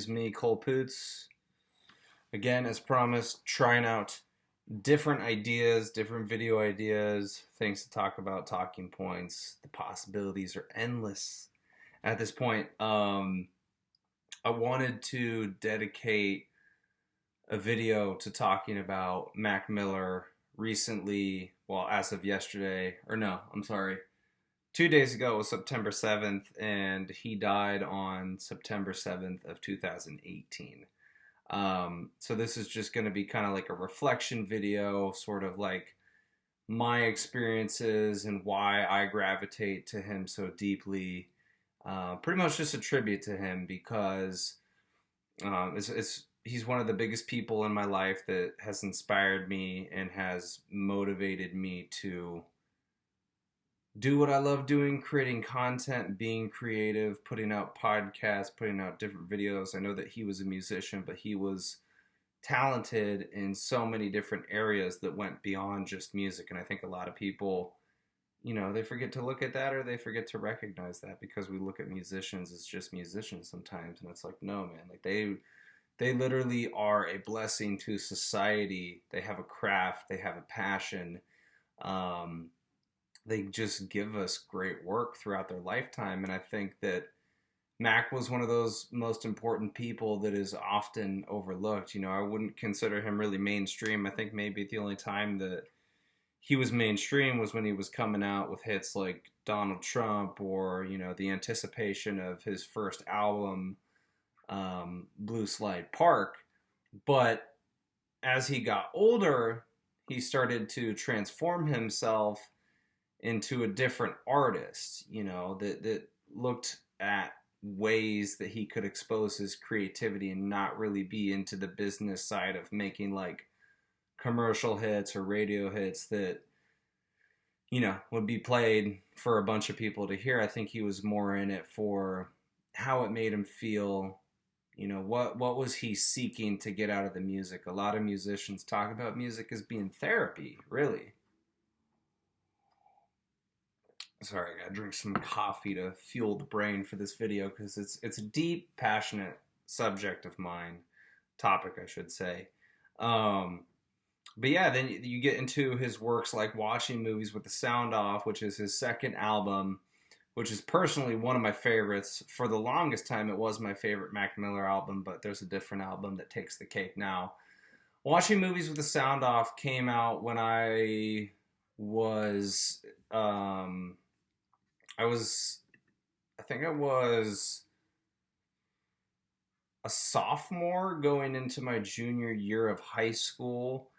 is me, Cole Poots. Again, as promised, trying out different ideas, different video ideas, things to talk about, talking points. The possibilities are endless at this point. I wanted to dedicate a video to talking about Mac Miller recently, well, as of yesterday, or no, I'm sorry. 2 days ago was September 7th, and he died on September 7th of 2018. So this is just going to be kind of like a reflection video, sort of like my experiences and why I gravitate to him so deeply. Pretty much just a tribute to him because he's one of the biggest people in my life that has inspired me and has motivated me to do what I love doing, creating content, being creative, putting out podcasts, putting out different videos. I know that he was a musician, but he was talented in so many different areas that went beyond just music. And I think a lot of people, they forget to look at that, or they forget to recognize that, because we look at musicians as just musicians sometimes. And it's like, no, man, like they literally are a blessing to society. They have a craft, they have a passion. They just give us great work throughout their lifetime. And I think that Mac was one of those most important people that is often overlooked. I wouldn't consider him really mainstream. I think maybe the only time that he was mainstream was when he was coming out with hits like Donald Trump, or, the anticipation of his first album, Blue Slide Park. But as he got older, he started to transform himself into a different artist, that looked at ways that he could expose his creativity and not really be into the business side of making like commercial hits or radio hits that, would be played for a bunch of people to hear. I think he was more in it for how it made him feel. What was he seeking to get out of the music? A lot of musicians talk about music as being therapy, really. Sorry, I gotta drink some coffee to fuel the brain for this video, because it's a deep, passionate subject of mine, topic I should say. But yeah, then you get into his works like Watching Movies with the Sound Off, which is his second album, which is personally one of my favorites. For the longest time, it was my favorite Mac Miller album, but there's a different album that takes the cake now. Watching Movies with the Sound Off came out when I was I think I was a sophomore going into my junior year of high school.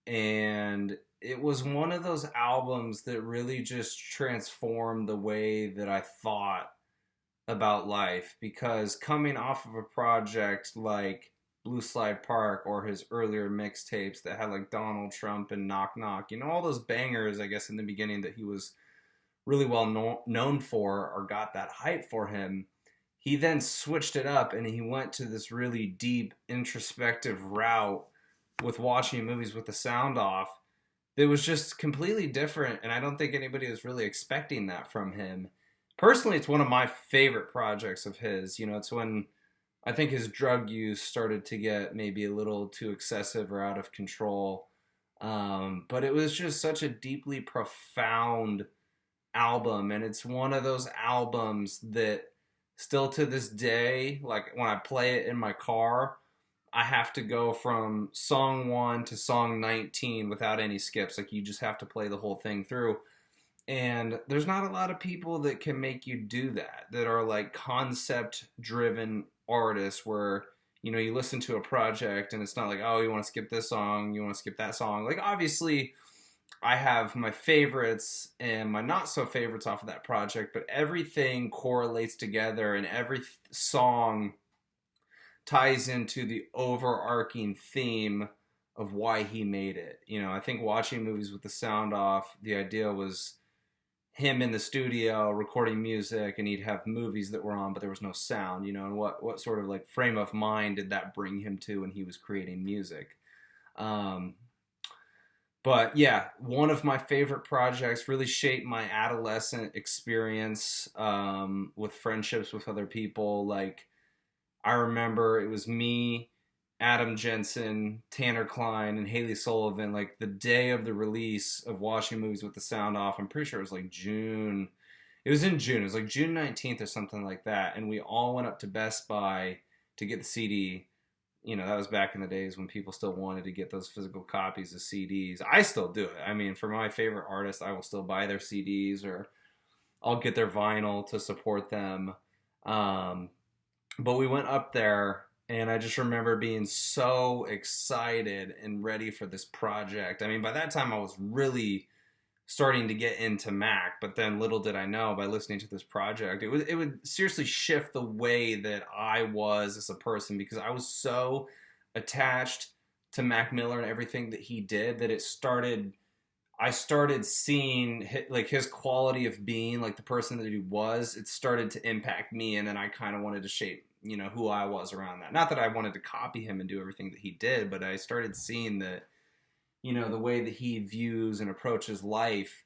And it was one of those albums that really just transformed the way that I thought about life. Because coming off of a project like Blue Slide Park, or his earlier mixtapes that had like Donald Trump and Knock Knock, all those bangers, I guess, in the beginning that he was really well known for, or got that hype for him, he then switched it up and he went to this really deep, introspective route with Watching Movies with the Sound Off. It was just completely different, and I don't think anybody was really expecting that from him. Personally, it's one of my favorite projects of his. It's when I think his drug use started to get maybe a little too excessive or out of control. But it was just such a deeply profound album, and it's one of those albums that still to this day, like when I play it in my car, I have to go from song 1 to song 19 without any skips. Like, you just have to play the whole thing through. And there's not a lot of people that can make you do that are like concept driven artists, where you listen to a project and it's not like, oh, you want to skip this song, you want to skip that song. Like, obviously I have my favorites and my not so favorites off of that project, but everything correlates together, and every song ties into the overarching theme of why he made it. I think Watching Movies with the Sound Off, the idea was him in the studio recording music, and he'd have movies that were on, but there was no sound, and what sort of like frame of mind did that bring him to when he was creating music? But yeah, one of my favorite projects, really shaped my adolescent experience with friendships with other people. Like, I remember it was me, Adam Jensen, Tanner Klein, and Haley Sullivan. Like the day of the release of Watching Movies with the Sound Off, I'm pretty sure it was like June. It was in June. It was like June 19th or something like that. And we all went up to Best Buy to get the CD. You know, that was back in the days when people still wanted to get those physical copies of CDs. I still do it. I mean, for my favorite artists, I will still buy their CDs, or I'll get their vinyl to support them. Um, but we went up there, and I just remember being so excited and ready for this project. I mean, by that time I was really starting to get into Mac, but then little did I know, by listening to this project, it would seriously shift the way that I was as a person, because I was so attached to Mac Miller and everything that he did, that I started seeing like his quality of being, like the person that he was. It started to impact me, and then I kind of wanted to shape, who I was around that. Not that I wanted to copy him and do everything that he did, but I started seeing that, the way that he views and approaches life.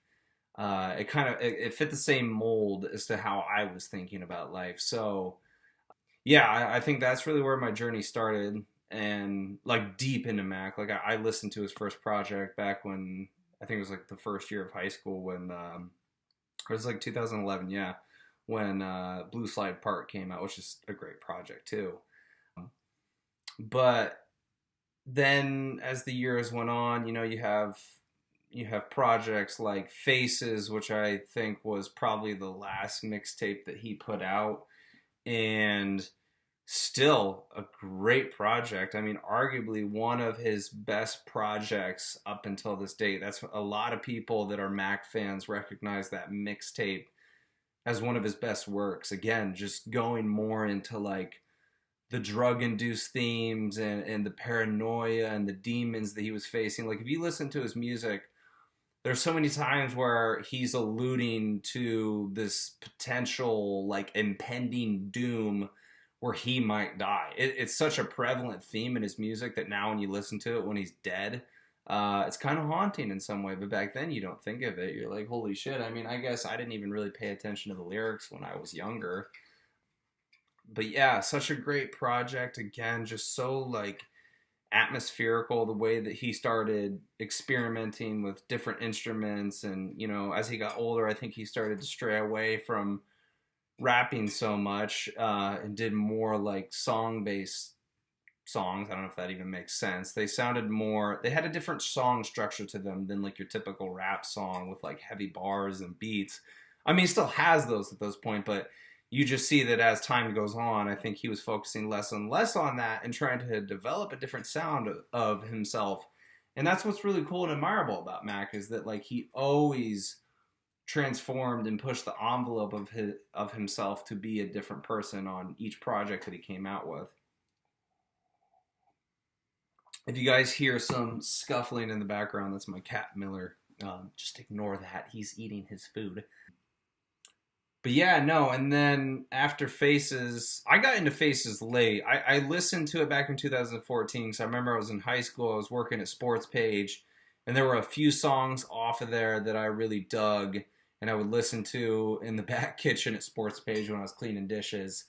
It fit the same mold as to how I was thinking about life. So yeah, I think that's really where my journey started, and like deep into Mac. Like I listened to his first project back when, I think it was like the first year of high school, when it was like 2011, yeah, when Blue Slide Park came out, which is a great project too. But then as the years went on, you have projects like Faces, which I think was probably the last mixtape that he put out, and still a great project. I mean, arguably one of his best projects up until this date. That's a lot of people that are Mac fans recognize that mixtape as one of his best works. Again, just going more into like the drug induced themes, and the paranoia and the demons that he was facing. Like if you listen to his music, there's so many times where he's alluding to this potential like impending doom where he might die. It's such a prevalent theme in his music that now when you listen to it when he's dead, it's kind of haunting in some way. But back then you don't think of it. You're like, holy shit. I mean, I guess I didn't even really pay attention to the lyrics when I was younger. But yeah, such a great project. Again, just so like atmospherical, the way that he started experimenting with different instruments. And as he got older, I think he started to stray away from rapping so much, and did more like song based songs. I don't know if that even makes sense. They had a different song structure to them than like your typical rap song with like heavy bars and beats. I mean, he still has those at those point, but you just see that as time goes on, I think he was focusing less and less on that and trying to develop a different sound of himself. And that's what's really cool and admirable about Mac, is that like he always transformed and pushed the envelope of himself to be a different person on each project that he came out with. If you guys hear some scuffling in the background, that's my cat Miller. Just ignore that. He's eating his food. But yeah, no, and then after Faces, I got into Faces late. I listened to it back in 2014, so I remember I was in high school, I was working at Sports Page, and there were a few songs off of there that I really dug, and I would listen to in the back kitchen at Sports Page when I was cleaning dishes.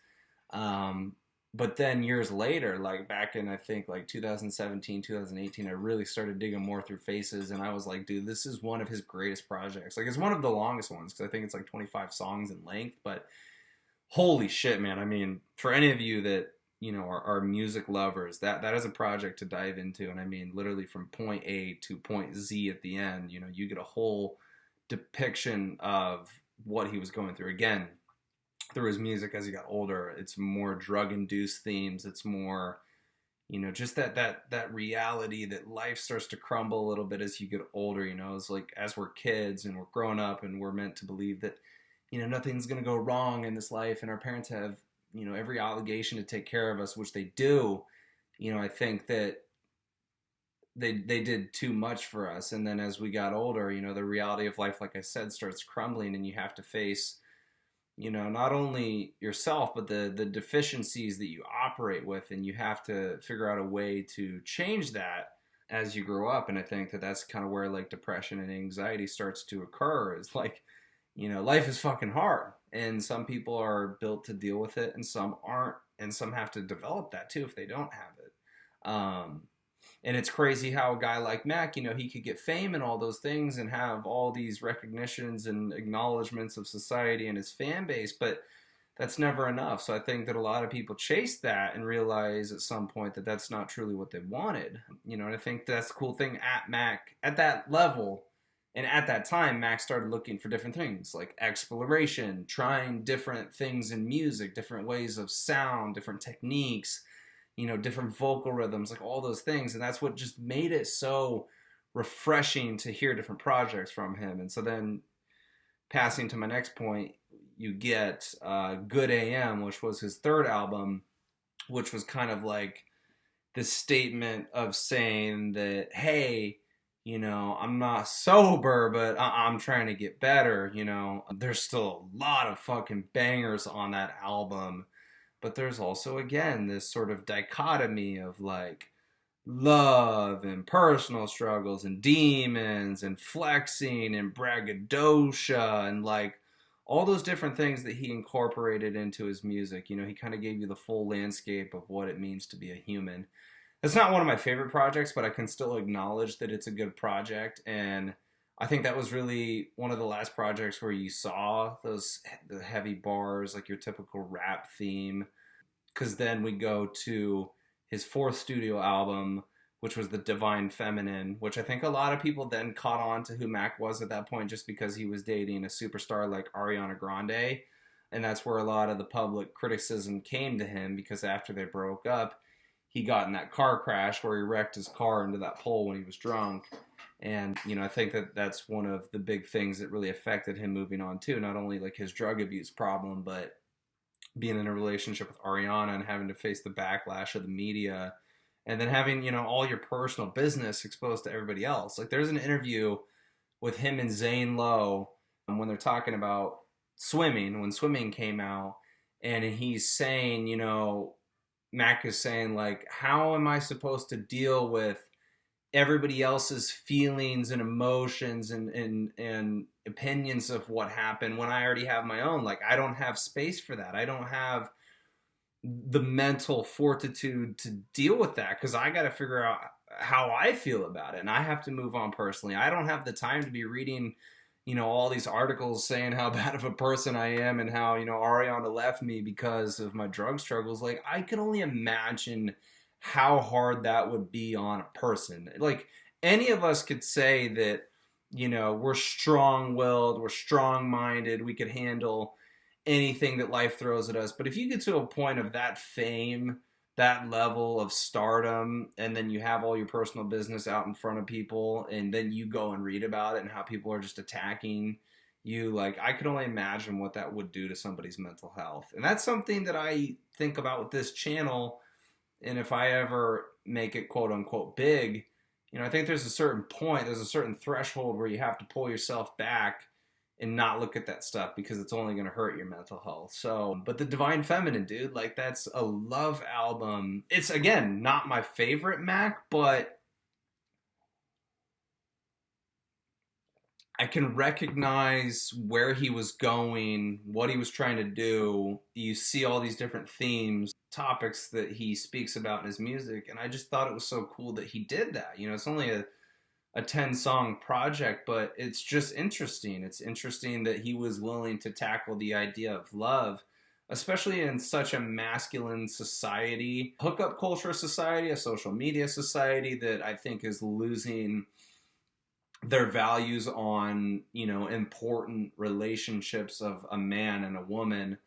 But then years later, like back in I think like 2017, 2018, I really started digging more through Faces, and I was like, dude, this is one of his greatest projects. Like it's one of the longest ones, because I think it's like 25 songs in length, but holy shit, man. I mean, for any of you that are music lovers, that is a project to dive into. And I mean, literally from point A to point Z at the end, you get a whole depiction of what he was going through. Again, through his music as he got older, it's more drug induced themes. It's more, just that reality that life starts to crumble a little bit as you get older. It's like as we're kids and we're growing up and we're meant to believe that nothing's gonna go wrong in this life, and our parents have every obligation to take care of us, which they do. I think that they did too much for us, and then as we got older, the reality of life, like I said, starts crumbling, and you have to face not only yourself, but the deficiencies that you operate with, and you have to figure out a way to change that as you grow up. And I think that that's kind of where like depression and anxiety starts to occur, is like, life is fucking hard, and some people are built to deal with it and some aren't and some have to develop that too if they don't have it. And it's crazy how a guy like Mac, you know, he could get fame and all those things and have all these recognitions and acknowledgments of society and his fan base, but that's never enough. So I think that a lot of people chase that and realize at some point that that's not truly what they wanted. You know, and I think that's the cool thing at Mac at that level. And at that time, Mac started looking for different things like exploration, trying different things in music, different ways of sound, different techniques, you know, different vocal rhythms, like all those things. And that's what just made it so refreshing to hear different projects from him. And so then passing to my next point, you get Good AM, which was his third album, which was kind of like this statement of saying that, hey, you know, I'm not sober, but I'm trying to get better, you know. There's still a lot of fucking bangers on that album, but there's also, again, this sort of dichotomy of like love and personal struggles and demons and flexing and braggadocio and like all those different things that he incorporated into his music. You know, he kind of gave you the full landscape of what it means to be a human. It's not one of my favorite projects, but I can still acknowledge that it's a good project. And I think that was really one of the last projects where you saw the heavy bars, like your typical rap theme. Because then we go to his fourth studio album, which was The Divine Feminine, which I think a lot of people then caught on to who Mac was at that point just because he was dating a superstar like Ariana Grande. And that's where a lot of the public criticism came to him, because after they broke up, he got in that car crash where he wrecked his car into that pole when he was drunk. And, you know, I think that that's one of the big things that really affected him moving on too. Not only like his drug abuse problem, but being in a relationship with Ariana and having to face the backlash of the media, and then having, you know, all your personal business exposed to everybody else. Like there's an interview with him and Zane Lowe when they're talking about swimming, when swimming came out, and he's saying, you know, Mac is saying like, how am I supposed to deal with everybody else's feelings and emotions and opinions of what happened when I already have my own? Like, I don't have space for that. I don't have the mental fortitude to deal with that, because I got to figure out how I feel about it, and I have to move on personally. I don't have the time to be reading, you know, all these articles saying how bad of a person I am and how, you know, Ariana left me because of my drug struggles. Like, I can only imagine how hard that would be on a person. Like, any of us could say that, you know, we're strong-willed, we're strong-minded, we could handle anything that life throws at us. But if you get to a point of that fame, that level of stardom, and then you have all your personal business out in front of people, and then you go and read about it and how people are just attacking you, like, I could only imagine what that would do to somebody's mental health. And that's something that I think about with this channel. And if I ever make it quote unquote big, you know, I think there's a certain point, there's a certain threshold where you have to pull yourself back and not look at that stuff, because it's only going to hurt your mental health. So, but The Divine Feminine, dude, like, that's a love album. It's, again, not my favorite Mac, but I can recognize where he was going, what he was trying to do. You see all these different themes, topics that he speaks about in his music, and I just thought it was so cool that he did that. You know, it's only a 10-song project, but it's just interesting. It's interesting that he was willing to tackle the idea of love, especially in such a masculine society, hookup culture society, a social media society that I think is losing their values on, you know, important relationships of a man and a woman,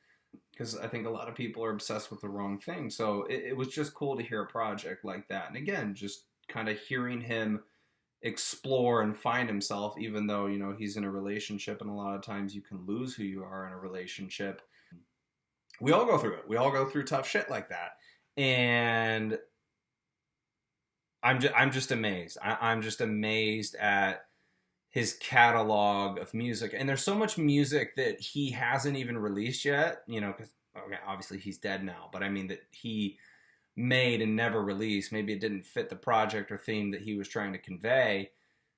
because I think a lot of people are obsessed with the wrong thing. So it was just cool to hear a project like that. And again, just kind of hearing him explore and find himself, even though, you know, he's in a relationship, and a lot of times you can lose who you are in a relationship. We all go through it. We all go through tough shit like that. And I'm just amazed. I'm just amazed at his catalog of music. And there's so much music that he hasn't even released yet, you know, because, okay, obviously he's dead now, but I mean that he made and never released. Maybe it didn't fit the project or theme that he was trying to convey.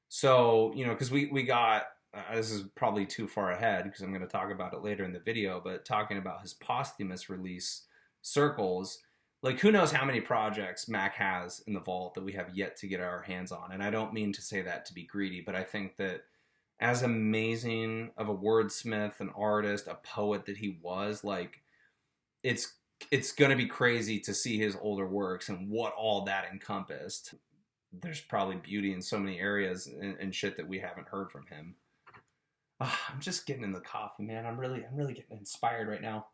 So, you know, because we got, this is probably too far ahead because I'm going to talk about it later in the video, but talking about his posthumous release circles, like who knows how many projects Mac has in the vault that we have yet to get our hands on. And I don't mean to say that to be greedy, but I think that as amazing of a wordsmith, an artist, a poet that he was, like it's it's going to be crazy to see his older works and what all that encompassed. There's probably beauty in so many areas and shit that we haven't heard from him. I'm just getting in the coffee, man. I'm really getting inspired right now.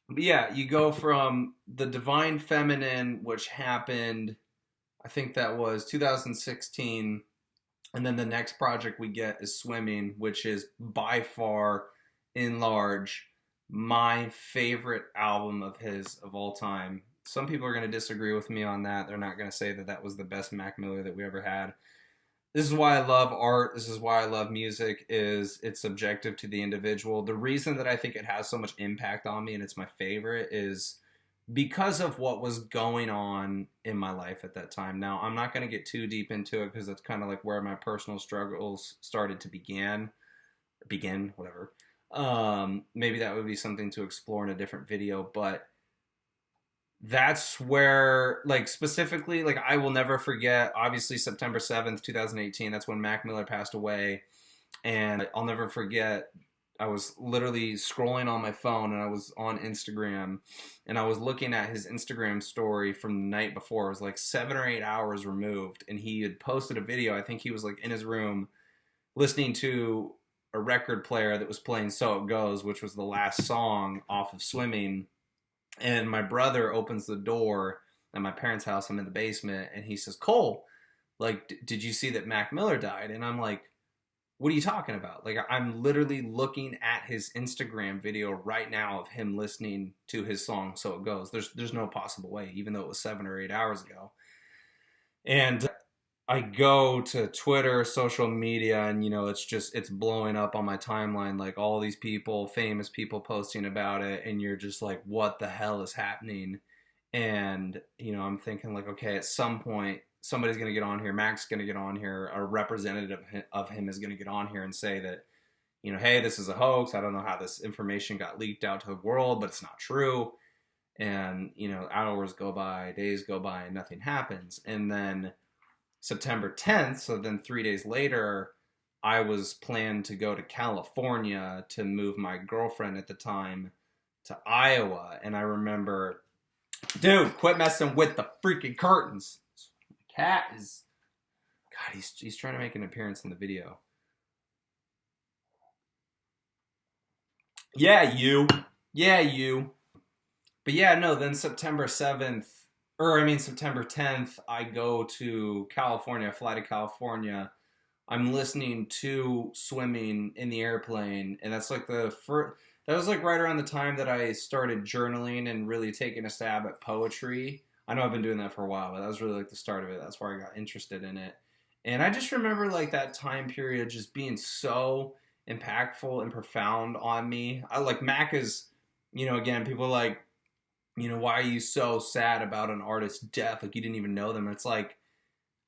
But yeah, you go from the Divine Feminine, which happened, I think that was 2016, and then the next project we get is Swimming, which is by far, in large, my favorite album of his of all time. Some people are going to disagree with me on that. They're not going to say that that was the best Mac Miller that we ever had. This is why I love art. This is why I love music. Is it's subjective to the individual. The reason that I think it has so much impact on me and it's my favorite is because of what was going on in my life at that time. Now, I'm not going to get too deep into it because that's kind of like where my personal struggles started to begin, whatever. Maybe that would be something to explore in a different video, but that's where, like, specifically, like, I will never forget, obviously, September 7th, 2018, that's when Mac Miller passed away, and I'll never forget, I was literally scrolling on my phone, and I was on Instagram, and I was looking at his Instagram story from the night before. It was, like, 7 or 8 hours removed, and he had posted a video. I think he was, like, in his room listening to a record player that was playing So It Goes, which was the last song off of Swimming. And my brother opens the door at my parents' house. I'm in the basement, and he says, "Cole, like, did you see that Mac Miller died?" And I'm like, "What are you talking about?" Like, I'm literally looking at his Instagram video right now of him listening to his song "So It Goes." There's no possible way, even though it was 7 or 8 hours ago. And I go to Twitter, social media, and it's blowing up on my timeline, like all these people, famous people posting about it, and you're just like, what the hell is happening? And I'm thinking like, okay, at some point somebody's gonna get on here, Mac's gonna get on here, a representative of him is gonna get on here and say that, hey, this is a hoax. I don't know how this information got leaked out to the world, but it's not true. And hours go by, days go by, and nothing happens. And then September 10th, so then 3 days later, I was planned to go to California to move my girlfriend at the time to Iowa. And I remember, dude, quit messing with the freaking curtains. My cat is, God, he's trying to make an appearance in the video. Yeah, you. Yeah, you. But yeah, no, then September 7th, September 10th, I go to California, fly to California. I'm listening to Swimming in the airplane, and that's like the first. That was like right around the time that I started journaling and really taking a stab at poetry. I know I've been doing that for a while, but that was really like the start of it. That's where I got interested in it. And I just remember like that time period just being so impactful and profound on me. I like Mac is, again, people are like, why are you so sad about an artist's death? Like, you didn't even know them. And it's like,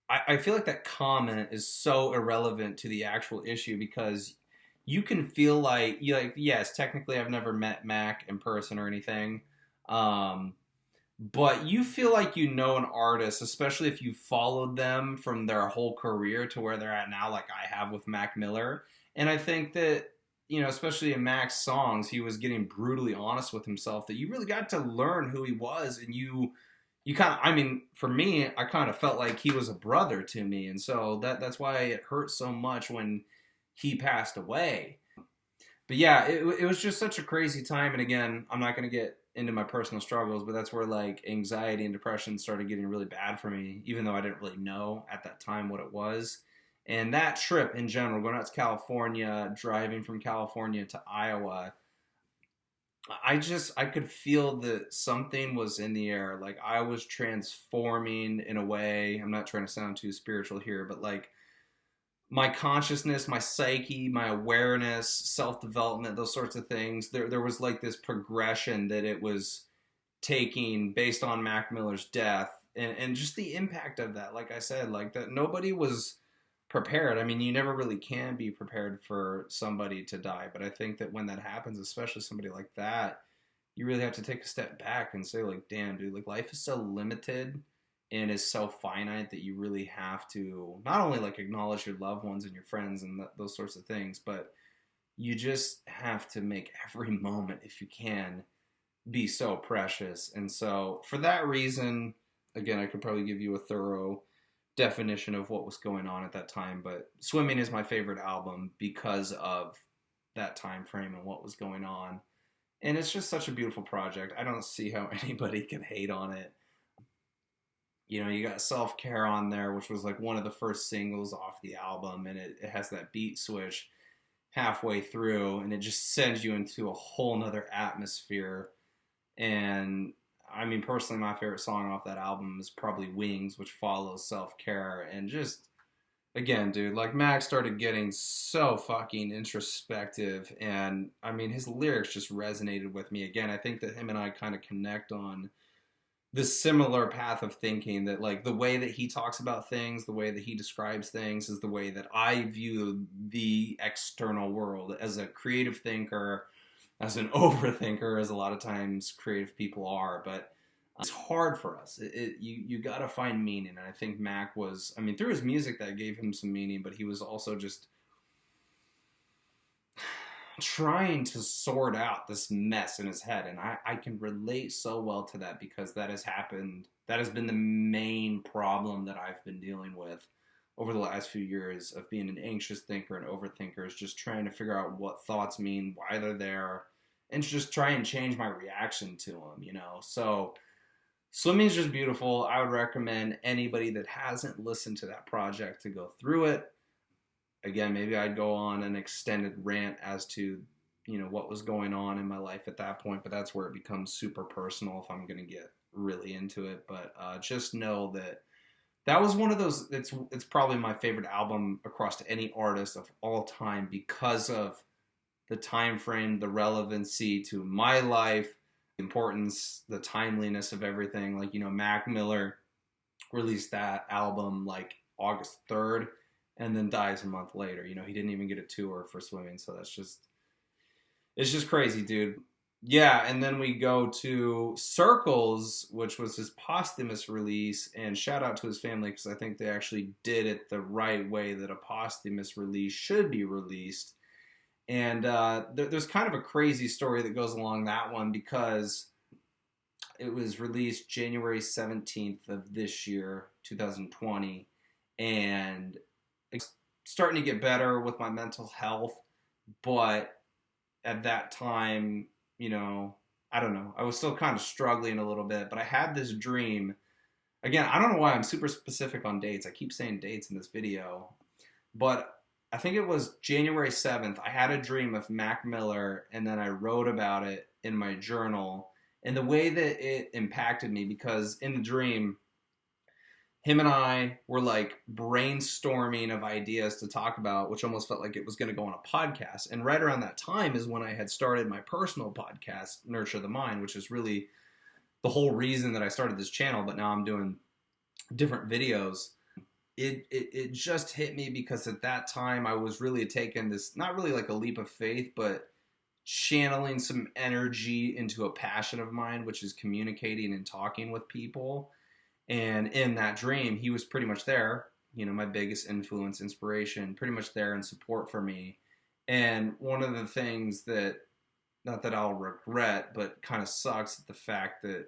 I feel like that comment is so irrelevant to the actual issue because you can feel like, yes, technically I've never met Mac in person or anything. But you feel like you know an artist, especially if you followed them from their whole career to where they're at now, like I have with Mac Miller. And I think that, especially in Mac's songs, he was getting brutally honest with himself, that you really got to learn who he was. And you kind of, for me, I kind of felt like he was a brother to me. And so that's why it hurt so much when he passed away. But yeah, it was just such a crazy time. And again, I'm not going to get into my personal struggles, but that's where like anxiety and depression started getting really bad for me, even though I didn't really know at that time what it was. And that trip in general, going out to California, driving from California to Iowa, I could feel that something was in the air. Like I was transforming in a way. I'm not trying to sound too spiritual here, but like my consciousness, my psyche, my awareness, self-development, those sorts of things, there was like this progression that it was taking based on Mac Miller's death and just the impact of that. Like I said, like that nobody was prepared. You never really can be prepared for somebody to die, but I think that when that happens, especially somebody like that, you really have to take a step back and say, like, damn, dude, like, life is so limited and is so finite that you really have to not only like acknowledge your loved ones and your friends and those sorts of things, but you just have to make every moment, if you can, be so precious. And so, for that reason, again, I could probably give you a thorough definition of what was going on at that time, but Swimming is my favorite album because of that time frame and what was going on. And it's just such a beautiful project. I don't see how anybody can hate on it. You know, you got Self Care on there, which was like one of the first singles off the album, and it has that beat switch halfway through, and it just sends you into a whole nother atmosphere. And I mean, personally, my favorite song off that album is probably Wings, which follows Self Care. And just, again, dude, like Mac started getting so fucking introspective. And I mean, his lyrics just resonated with me. Again, I think that him and I kind of connect on this similar path of thinking, that like the way that he talks about things, the way that he describes things is the way that I view the external world as a creative thinker, as an overthinker, as a lot of times creative people are. But it's hard for us. You got to find meaning. And I think Mac was, I mean, through his music that gave him some meaning, but he was also just trying to sort out this mess in his head. And I can relate so well to that, because that has happened. That has been the main problem that I've been dealing with over the last few years of being an anxious thinker and overthinker, is just trying to figure out what thoughts mean, why they're there, and just try and change my reaction to them, you know? So Swimming is just beautiful. I would recommend anybody that hasn't listened to that project to go through it. Again, maybe I'd go on an extended rant as to, you know, what was going on in my life at that point, but that's where it becomes super personal if I'm going to get really into it. But just know that that was one of those, it's probably my favorite album across any artist of all time, because of the time frame, the relevancy to my life, the importance, the timeliness of everything. Like, you know, Mac Miller released that album like August 3rd, and then dies a month later. You know, he didn't even get a tour for Swimming, so that's just, it's just crazy, dude. Yeah, and then we go to Circles, which was his posthumous release, and shout out to his family, because I think they actually did it the right way that a posthumous release should be released. And there's kind of a crazy story that goes along that one, because it was released January 17th of this year, 2020, and it's starting to get better with my mental health, but at that time, you know, I don't know, I was still kind of struggling a little bit, but I had this dream. Again, I don't know why I'm super specific on dates. I keep saying dates in this video, but I think it was January 7th. I had a dream of Mac Miller, and then I wrote about it in my journal. And the way that it impacted me, because in the dream, him and I were like brainstorming of ideas to talk about, which almost felt like it was going to go on a podcast. And right around that time is when I had started my personal podcast, Nurture the Mind, which is really the whole reason that I started this channel. But now I'm doing different videos. It just hit me, because at that time I was really taking this, not really like a leap of faith, but channeling some energy into a passion of mine, which is communicating and talking with people. And in that dream, he was pretty much there, you know, my biggest influence, inspiration, pretty much there in support for me. And one of the things that, not that I'll regret, but kind of sucks, the fact that,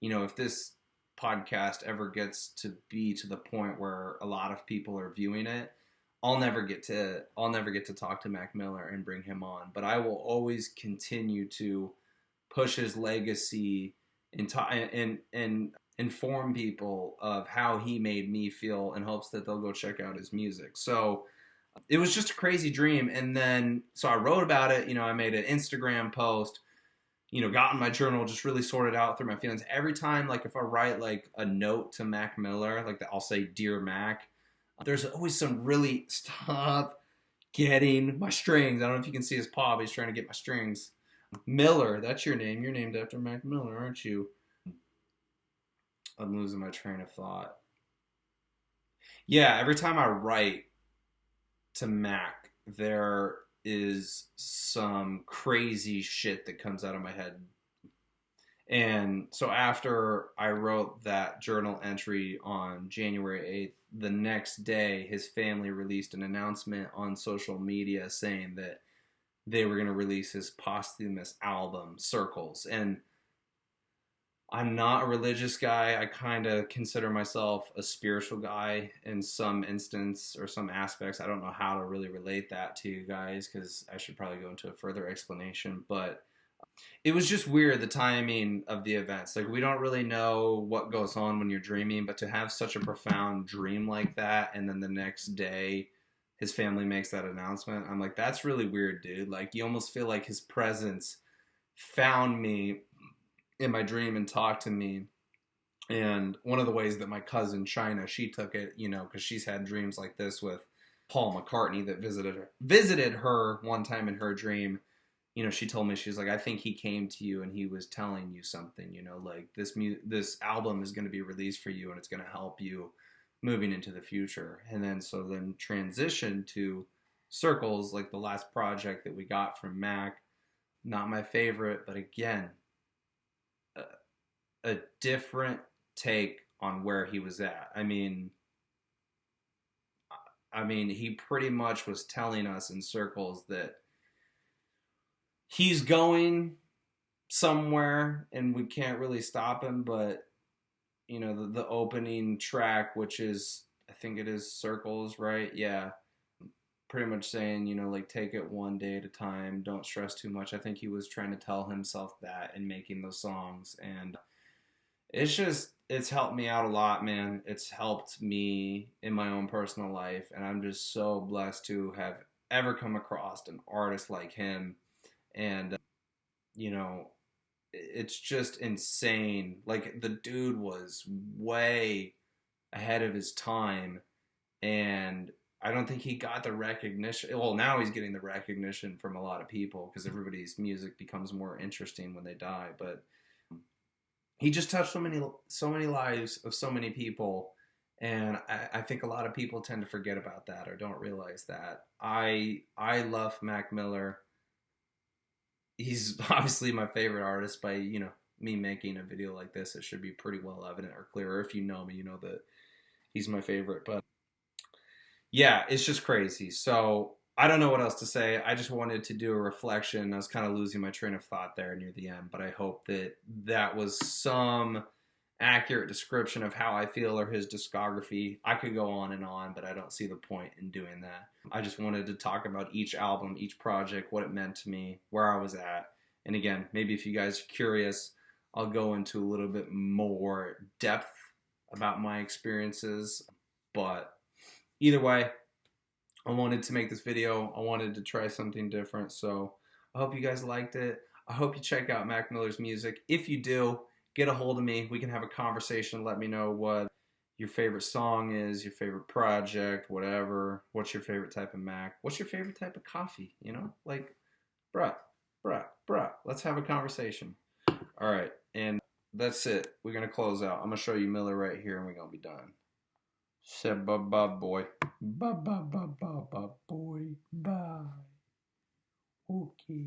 you know, if this podcast ever gets to be to the point where a lot of people are viewing it, I'll never get to talk to Mac Miller and bring him on. But I will always continue to push his legacy and inform people of how he made me feel, in hopes that they'll go check out his music. So it was just a crazy dream. And then, so I wrote about it, you know, I made an Instagram post, you know, got in my journal, just really sorted out through my feelings. Every time, like if I write like a note to Mac Miller, like I'll say, "Dear Mac," there's always some really, stop getting my strings. I don't know if you can see his paw, but he's trying to get my strings. Miller, that's your name. You're named after Mac Miller, aren't you? I'm losing my train of thought. Yeah, every time I write to Mac, there is some crazy shit that comes out of my head And so after I wrote that journal entry on January 8th, the next day his family released an announcement on social media saying that they were going to release his posthumous album, Circles. And I'm not a religious guy. I kind of consider myself a spiritual guy in some instance or some aspects. I don't know how to really relate that to you guys because I should probably go into a further explanation. But it was just weird, the timing of the events. Like, we don't really know what goes on when you're dreaming, but to have such a profound dream like that, and then the next day his family makes that announcement, I'm like, that's really weird, dude. Like, you almost feel like his presence found me in my dream and talked to me. And one of the ways that my cousin China, she took it, you know, because she's had dreams like this with Paul McCartney that visited her one time in her dream. You know, she told me, she's like, I think he came to you and he was telling you something, you know, like this album is going to be released for you and it's going to help you moving into the future. And then transition to Circles, like the last project that we got from Mac. Not my favorite, but again, a different take on where he was at. I mean, he pretty much was telling us in Circles that he's going somewhere and we can't really stop him. But you know, the opening track, which is, I think it is Circles, right? Yeah, pretty much saying, you know, like, take it one day at a time, don't stress too much. I think he was trying to tell himself that in making those songs. And it's helped me out a lot, man. It's helped me in my own personal life, and I'm just so blessed to have ever come across an artist like him. And you know, it's just insane. Like, the dude was way ahead of his time, and I don't think he got the recognition. Well, now he's getting the recognition from a lot of people because everybody's music becomes more interesting when they die. But he just touched so many lives of so many people, and I think a lot of people tend to forget about that or don't realize that. I love Mac Miller. He's obviously my favorite artist. By, you know, me making a video like this, it should be pretty well evident or clear. Or if you know me, you know that he's my favorite. But yeah, it's just crazy. So I don't know what else to say. I just wanted to do a reflection. I was kind of losing my train of thought there near the end, but I hope that that was some accurate description of how I feel or his discography. I could go on, but I don't see the point in doing that. I just wanted to talk about each album, each project, what it meant to me, where I was at. And again, maybe if you guys are curious, I'll go into a little bit more depth about my experiences. But either way, I wanted to make this video. I wanted to try something different. So I hope you guys liked it. I hope you check out Mac Miller's music. If you do, get a hold of me. We can have a conversation. Let me know what your favorite song is, your favorite project, whatever. What's your favorite type of Mac? What's your favorite type of coffee? You know, like, bruh. Let's have a conversation. All right. And that's it. We're going to close out. I'm going to show you Miller right here and we're going to be done. Said bye boy. Bye boy. Bye. Okay.